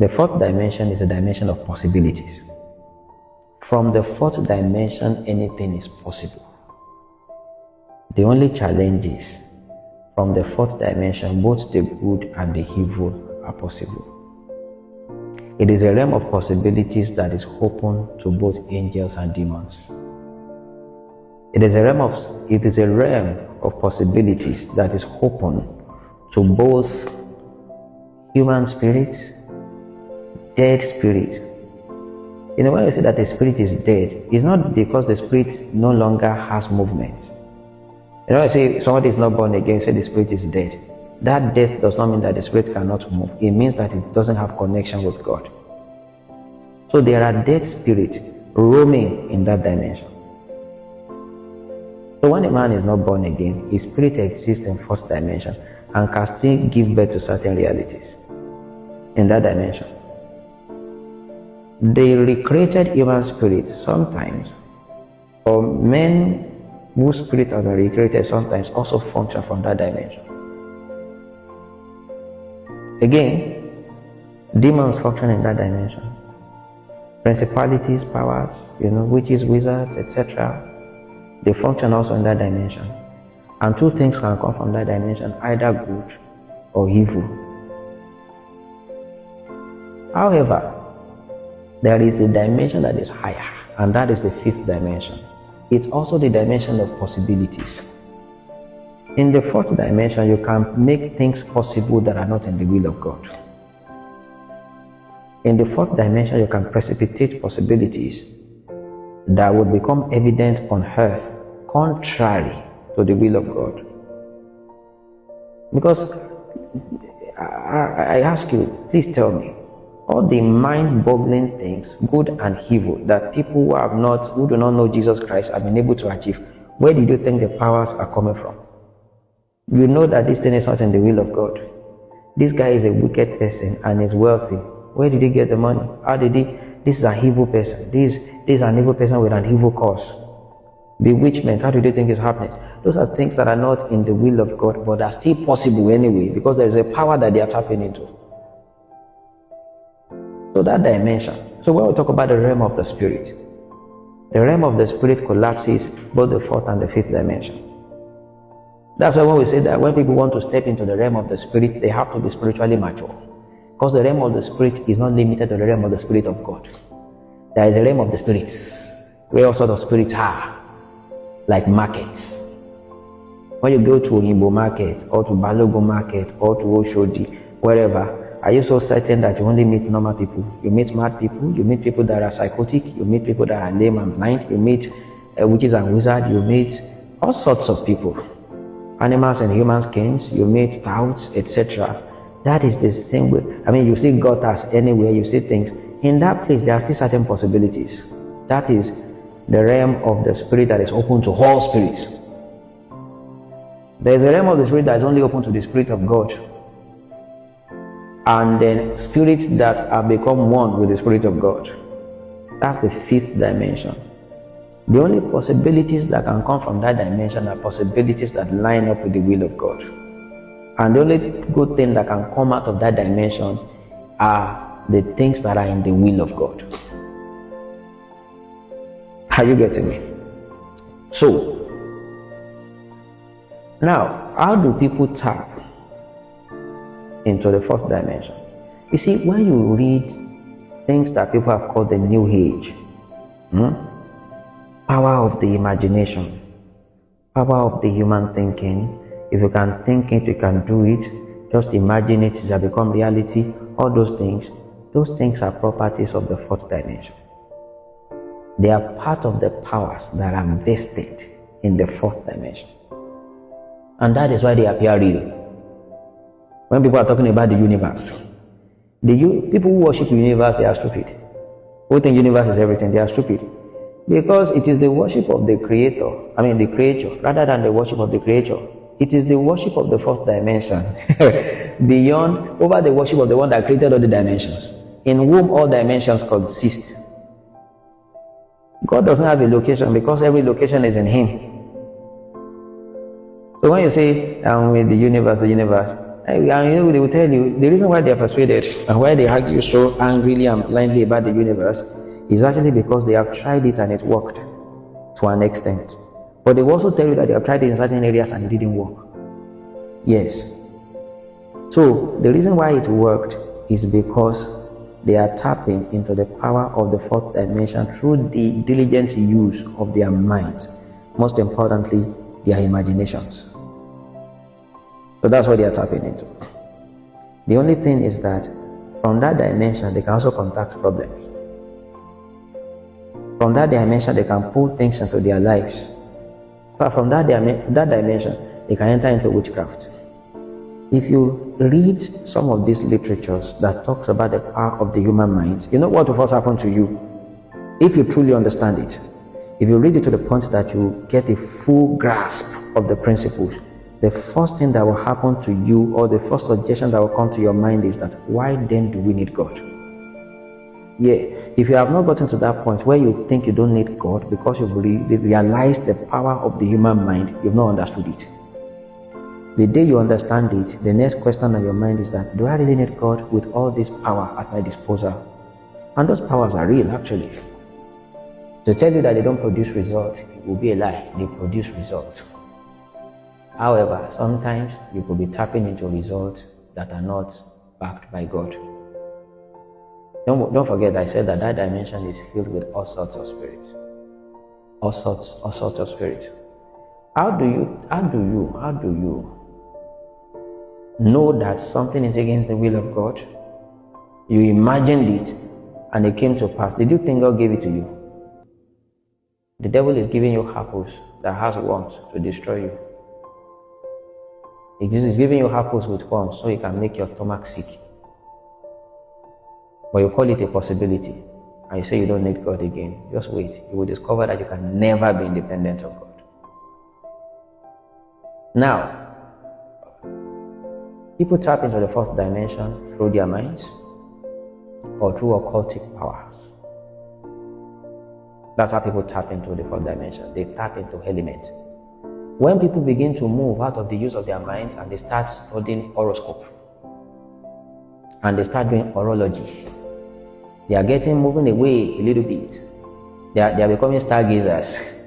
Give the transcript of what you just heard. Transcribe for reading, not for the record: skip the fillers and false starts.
The fourth dimension is a dimension of possibilities. From the fourth dimension, anything is possible. The only challenge is, from the fourth dimension, both the good and the evil are possible. It is a realm of possibilities that is open to both angels and demons. It is a realm of possibilities that is open to both human spirits, dead spirits. You know, when you say that the spirit is dead, it's not because the spirit no longer has movement. You know, I say somebody is not born again, say the spirit is dead. That death does not mean that the spirit cannot move. It means that it doesn't have connection with God. So there are dead spirits roaming in that dimension. So when a man is not born again, his spirit exists in fourth dimension and can still give birth to certain realities in that dimension. The recreated human spirit sometimes, or men whose spirit are recreated sometimes, also function from that dimension. Again, demons function in that dimension. Principalities, powers, witches, wizards, etc. They function also in that dimension. And two things can come from that dimension, either good or evil. However, there is the dimension that is higher, and that is the fifth dimension. It's also the dimension of possibilities. In the fourth dimension, you can make things possible that are not in the will of God. In the fourth dimension, you can precipitate possibilities that would become evident on earth, contrary to the will of God. Because I ask you, please tell me, all the mind-boggling things, good and evil, that people who do not know Jesus Christ have been able to achieve, where did you think the powers are coming from? You know that this thing is not in the will of God. This guy is a wicked person and is wealthy. Where did he get the money? How did he? This is an evil person. This is an evil person with an evil cause. Bewitchment, how do you think is happening? Those are things that are not in the will of God, but are still possible anyway, because there is a power that they are tapping into. So that dimension. So when we talk about the realm of the spirit, the realm of the spirit collapses both the fourth and the fifth dimension. That's why when we say that when people want to step into the realm of the spirit, they have to be spiritually mature. Because the realm of the spirit is not limited to the realm of the spirit of God. There is a realm of the spirits, where all sorts of spirits are, like markets. When you go to Oyinbo market, or to Balogun market, or to Oshodi, wherever, are you so certain that you only meet normal people? You meet mad people, you meet people that are psychotic, you meet people that are lame and blind, you meet witches and wizards, you meet all sorts of people. Animals and human skins, you meet touts, etc. That is the same way. I mean, you see gutters anywhere, you see things. In that place, there are still certain possibilities. That is the realm of the spirit that is open to all spirits. There is a realm of the spirit that is only open to the spirit of God. And then spirits that have become one with the spirit of God. That's the fifth dimension. The only possibilities that can come from that dimension are possibilities that line up with the will of God. And the only good thing that can come out of that dimension are the things that are in the will of God. Are you getting me? So, now, how do people tap into the fourth dimension? You see, when you read things that people have called the New Age, power of the imagination, power of the human thinking, if you can think it, you can do it, just imagine it, it shall become reality, all those things are properties of the fourth dimension. They are part of the powers that are vested in the fourth dimension. And that is why they appear real. When people are talking about the universe, people who worship the universe, they are stupid. Who think the universe is everything, they are stupid. Because it is the worship of the creator, the creature, rather than the worship of the creator. It is the worship of the fourth dimension, over the worship of the one that created all the dimensions, in whom all dimensions consist. God doesn't have a location because every location is in Him. So when you say, with the universe, And they will tell you the reason why they are persuaded and why they argue so angrily and blindly about the universe is actually because they have tried it and it worked to an extent. But they will also tell you that they have tried it in certain areas and it didn't work. Yes. So the reason why it worked is because they are tapping into the power of the fourth dimension through the diligent use of their minds, most importantly, their imaginations. So that's what they are tapping into. The only thing is that from that dimension, they can also contact problems. From that dimension, they can pull things into their lives. But from that dimension, they can enter into witchcraft. If you read some of these literatures that talks about the power of the human mind, you know what will first happen to you if you truly understand it. If you read it to the point that you get a full grasp of the principles, the first thing that will happen to you, or the first suggestion that will come to your mind, is that why then do we need God? Yeah, if you have not gotten to that point where you think you don't need God because you've realized the power of the human mind, you've not understood it. The day you understand it, the next question on your mind is that, do I really need God with all this power at my disposal? And those powers are real, actually. To tell you that they don't produce results, it will be a lie. They produce results. However, sometimes you could be tapping into results that are not backed by God. Don't forget, I said that dimension is filled with all sorts of spirits. All sorts of spirits. How do you know that something is against the will of God? You imagined it and it came to pass. Did you think God gave it to you? The devil is giving you apples that has worms to destroy you. He's giving you apples with worms so he can make your stomach sick. But you call it a possibility and you say you don't need God again. Just wait. You will discover that you can never be independent of God. Now, people tap into the fourth dimension through their minds or through occultic powers. That's how people tap into the fourth dimension. They tap into elements. When people begin to move out of the use of their minds and they start studying horoscope and they start doing horology, they are moving away a little bit. They are becoming stargazers.